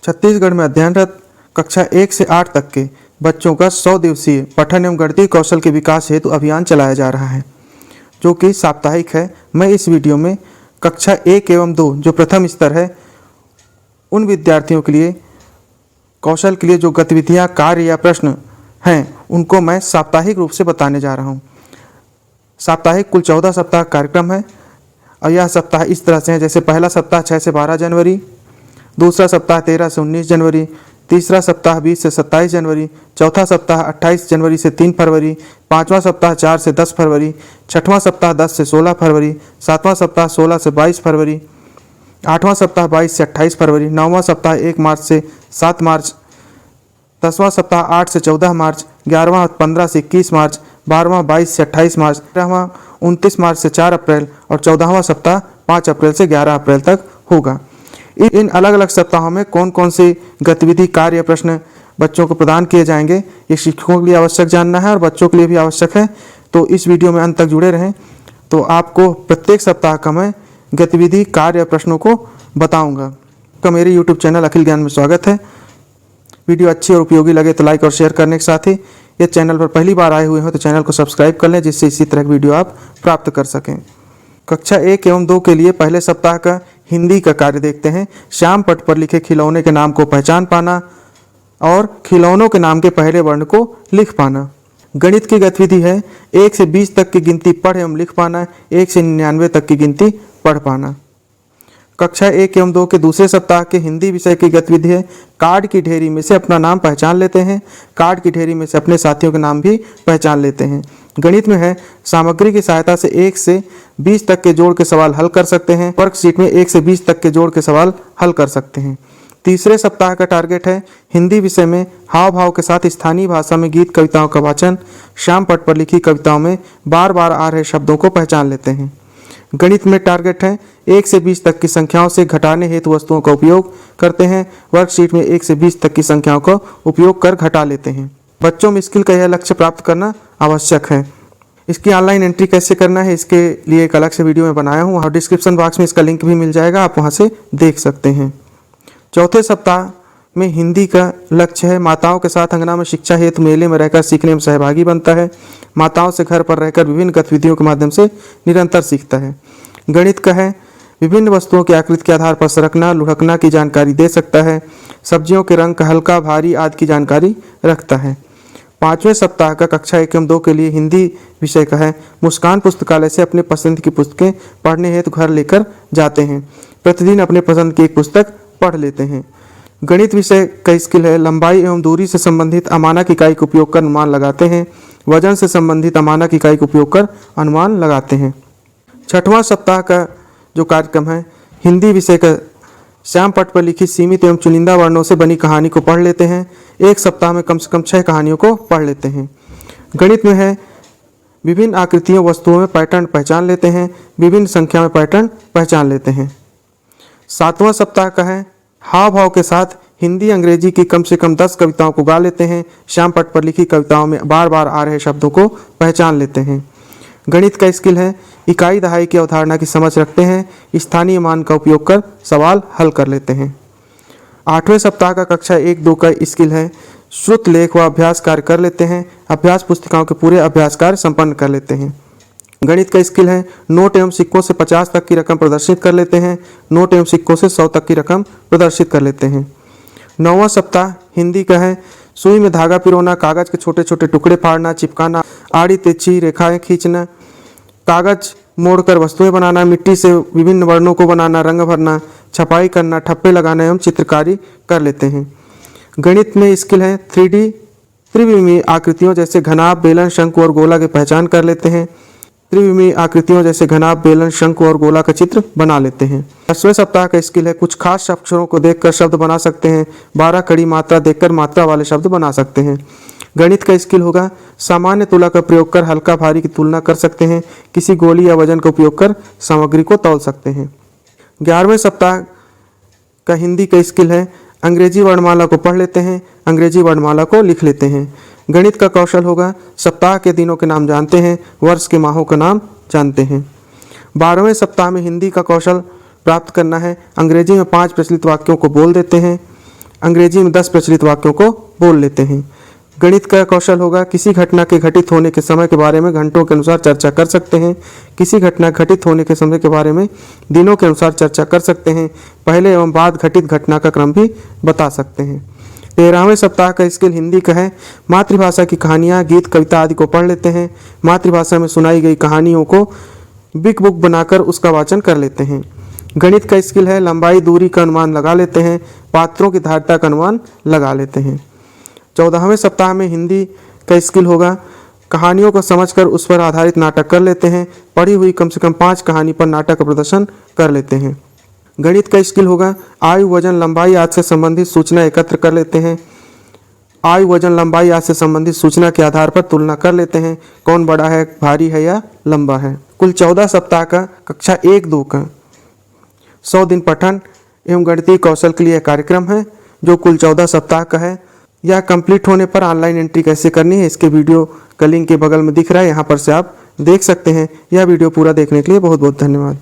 छत्तीसगढ़ में अध्ययनरत कक्षा 1 से 8 तक के बच्चों का 100 दिवसीय पठन एवं गणितीय कौशल के विकास हेतु अभियान चलाया जा रहा है, जो कि साप्ताहिक है। मैं इस वीडियो में कक्षा 1 एवं 2 जो प्रथम स्तर है उन विद्यार्थियों के लिए कौशल के लिए जो गतिविधियां, कार्य या प्रश्न हैं उनको मैं साप्ताहिक रूप से बताने जा रहा हूँ। साप्ताहिक कुल 14 सप्ताह कार्यक्रम है और यह सप्ताह इस तरह से है, जैसे पहला सप्ताह 6 से 12 जनवरी, दूसरा सप्ताह 13 से 19 जनवरी, तीसरा सप्ताह 20 से 27 जनवरी, चौथा सप्ताह 28 जनवरी से 3 फरवरी, पाँचवा सप्ताह 4 से 10 फरवरी, छठवां सप्ताह 10 से 16 फरवरी, सातवां सप्ताह 16 से 22 फरवरी, आठवां सप्ताह 22 से 28 फरवरी, नौवां सप्ताह 1 मार्च से 7 मार्च, 10वां सप्ताह 8 से 14 मार्च, 11वां 15 से 21 मार्च, 12वां 22 से 28 मार्च, 13वां 29 मार्च से 4 अप्रैल और 14वां सप्ताह 5 अप्रैल से 11 अप्रैल तक होगा। इन अलग अलग सप्ताहों में कौन कौन सी गतिविधि, कार्य, प्रश्न बच्चों को प्रदान किए जाएंगे, ये शिक्षकों के लिए आवश्यक जानना है और बच्चों के लिए भी आवश्यक है। तो इस वीडियो में अंत तक जुड़े रहें। तो आपको प्रत्येक सप्ताह का मैं गतिविधि, कार्य, प्रश्नों को बताऊंगा। तो मेरे YouTube चैनल अखिल ज्ञान में स्वागत है। वीडियो अच्छी और उपयोगी लगे तो लाइक और शेयर करने के साथ ही ये चैनल पर पहली बार आए हुए हो तो चैनल को सब्सक्राइब कर लें, जिससे इसी तरह की वीडियो आप प्राप्त कर सकें। कक्षा 1 एवं 2 के लिए पहले सप्ताह का हिंदी का कार्य देखते हैं। श्याम पट पर लिखे खिलौने के नाम को पहचान पाना और खिलौनों के नाम के पहले वर्ण को लिख पाना। गणित की गतिविधि है 1 से 20 तक की गिनती पढ़ एवं लिख पाना, 1 से 99 तक की गिनती पढ़ पाना। कक्षा 1 एवं 2 के दूसरे सप्ताह के हिंदी विषय की गतिविधि है कार्ड की ढेरी में से अपना नाम पहचान लेते हैं, कार्ड की ढेरी में से अपने साथियों के नाम भी पहचान लेते हैं। गणित में है सामग्री की सहायता से 1 से 20 तक के जोड़ के सवाल हल कर सकते हैं। वर्कशीट में 1 से 20 तक के जोड़ के सवाल हल कर सकते हैं। तीसरे सप्ताह का टारगेट है हिंदी विषय में हाव भाव के साथ स्थानीय भाषा में गीत कविताओं का वाचन। श्याम पट पर लिखी कविताओं में बार बार आ रहे शब्दों को पहचान लेते हैं। गणित में टारगेट है 1 से 20 तक की संख्याओं से घटाने हेतु वस्तुओं का उपयोग करते हैं। वर्कशीट में 1 से 20 तक की संख्याओं का उपयोग कर घटा लेते हैं। बच्चों में स्किल का यह लक्ष्य प्राप्त करना आवश्यक है। इसकी ऑनलाइन एंट्री कैसे करना है इसके लिए एक अलग से वीडियो में बनाया हूँ और डिस्क्रिप्शन बॉक्स में इसका लिंक भी मिल जाएगा, आप वहाँ से देख सकते हैं। चौथे सप्ताह में हिंदी का लक्ष्य है माताओं के साथ अंगना में शिक्षा हेतु मेले में रहकर सीखने में सहभागी बनता है। माताओं से घर पर रहकर विभिन्न गतिविधियों के माध्यम से निरंतर सीखता है। गणित का है विभिन्न वस्तुओं की आकृति के आधार पर सरकना, लुढ़कना की जानकारी दे सकता है। सब्जियों के रंग का हल्का, भारी आदि की जानकारी रखता है। पाँचवें सप्ताह का कक्षा 1 एवं 2 के लिए हिंदी विषय का है मुस्कान पुस्तकालय से अपने पसंद की पुस्तकें पढ़ने हेतु घर लेकर जाते हैं। प्रतिदिन अपने पसंद की एक पुस्तक पढ़ लेते हैं। गणित विषय का स्किल है लंबाई एवं दूरी से संबंधित अमानक इकाई का उपयोग कर अनुमान लगाते हैं। वजन से संबंधित अमानक इकाई का उपयोग कर अनुमान लगाते हैं। छठवां सप्ताह का जो कार्यक्रम है हिंदी विषय का श्याम पट पर लिखी सीमित एवं चुनिंदा वर्णों से बनी कहानी को पढ़ लेते हैं। एक सप्ताह में कम से कम 6 कहानियों को पढ़ लेते हैं। गणित में है विभिन्न आकृतियों, वस्तुओं में पैटर्न पहचान लेते हैं। विभिन्न संख्या में पैटर्न पहचान लेते हैं। सातवां सप्ताह का है हाव भाव के साथ हिंदी अंग्रेजी की कम से कम 10 कविताओं को गा लेते हैं। श्याम पट पर लिखी कविताओं में बार बार आ रहे शब्दों को पहचान लेते हैं। गणित का स्किल है इकाई दहाई की अवधारणा की समझ रखते हैं। स्थानीय मान का उपयोग कर सवाल हल कर लेते हैं। आठवें सप्ताह का कक्षा 1-2 का स्किल है श्रुत लेख व अभ्यास कार्य कर लेते हैं। अभ्यास पुस्तिकाओं के पूरे अभ्यास कार्य संपन्न कर लेते हैं। गणित का स्किल है नोट एवं सिक्कों से 50 तक की रकम प्रदर्शित कर लेते हैं। नोट एवं सिक्कों से 100 तक की रकम प्रदर्शित कर लेते हैं। 9वां सप्ताह हिंदी का है सुई में धागा पिरोना, कागज के छोटे छोटे टुकड़े फाड़ना, चिपकाना, आड़ी तिरछी रेखाएं खींचना, कागज मोड़कर वस्तुएं बनाना, मिट्टी से विभिन्न वर्णों को बनाना, रंग भरना, छपाई करना, ठप्पे लगाना एवं चित्रकारी कर लेते हैं। गणित में स्किल है 3D त्रिविमीय आकृतियों जैसे घनाभ, बेलन, शंकु और गोला की पहचान कर लेते हैं। त्रिविमीय आकृतियों जैसे घनाभ, बेलन, शंकु और गोला का चित्र बना लेते हैं। 10वें सप्ताह का स्किल है कुछ खास अक्षरों को देखकर शब्द बना सकते हैं। 12 कड़ी मात्रा देखकर मात्रा वाले शब्द बना सकते हैं। गणित का स्किल होगा सामान्य तुला का प्रयोग कर हल्का भारी की तुलना कर सकते हैं। किसी गोली या वजन का उपयोग कर सामग्री को तौल सकते हैं। 11वें सप्ताह का हिंदी का स्किल है अंग्रेजी वर्णमाला को पढ़ लेते हैं, अंग्रेजी वर्णमाला को लिख लेते हैं। गणित का कौशल होगा सप्ताह के दिनों के नाम जानते हैं, वर्ष के माहों का नाम जानते हैं। 12वें सप्ताह में हिंदी का कौशल प्राप्त करना है अंग्रेजी में 5 प्रचलित वाक्यों को बोल देते हैं। अंग्रेजी में 10 प्रचलित वाक्यों को बोल लेते हैं। गणित का कौशल होगा, किसी घटना के घटित होने के समय के बारे में घंटों के अनुसार चर्चा कर सकते हैं। किसी घटना घटित होने के समय के बारे में दिनों के अनुसार चर्चा कर सकते हैं। पहले एवं बाद घटित घटना का क्रम भी बता सकते हैं। 13वें सप्ताह का स्किल हिंदी का है। मातृभाषा की कहानियाँ, गीत, कविता आदि को पढ़ लेते हैं। मातृभाषा में सुनाई गई कहानियों को बिग बुक बनाकर उसका वाचन कर लेते हैं। गणित का स्किल है, लंबाई दूरी का अनुमान लगा लेते हैं। पात्रों की धारिता का अनुमान लगा लेते हैं। 14वें सप्ताह में हिंदी का स्किल होगा, कहानियों को समझकर उस पर आधारित नाटक कर लेते हैं। पढ़ी हुई कम से कम 5 कहानी पर नाटक का प्रदर्शन कर लेते हैं। गणित का स्किल होगा, आयु, वजन, लंबाई आदि से संबंधित सूचना एकत्र कर लेते हैं। आयु, वजन, लंबाई आदि से संबंधित सूचना के आधार पर तुलना कर लेते हैं, कौन बड़ा है, भारी है या लंबा है। कुल 14 सप्ताह का कक्षा 1-2 का 100 दिन पठन एवं गणितीय कौशल के लिए कार्यक्रम है, जो कुल 14 सप्ताह का है। यह कंप्लीट होने पर ऑनलाइन एंट्री कैसे करनी है, इसके वीडियो का लिंक के बगल में दिख रहा है, यहाँ पर से आप देख सकते हैं। यह वीडियो पूरा देखने के लिए बहुत बहुत धन्यवाद।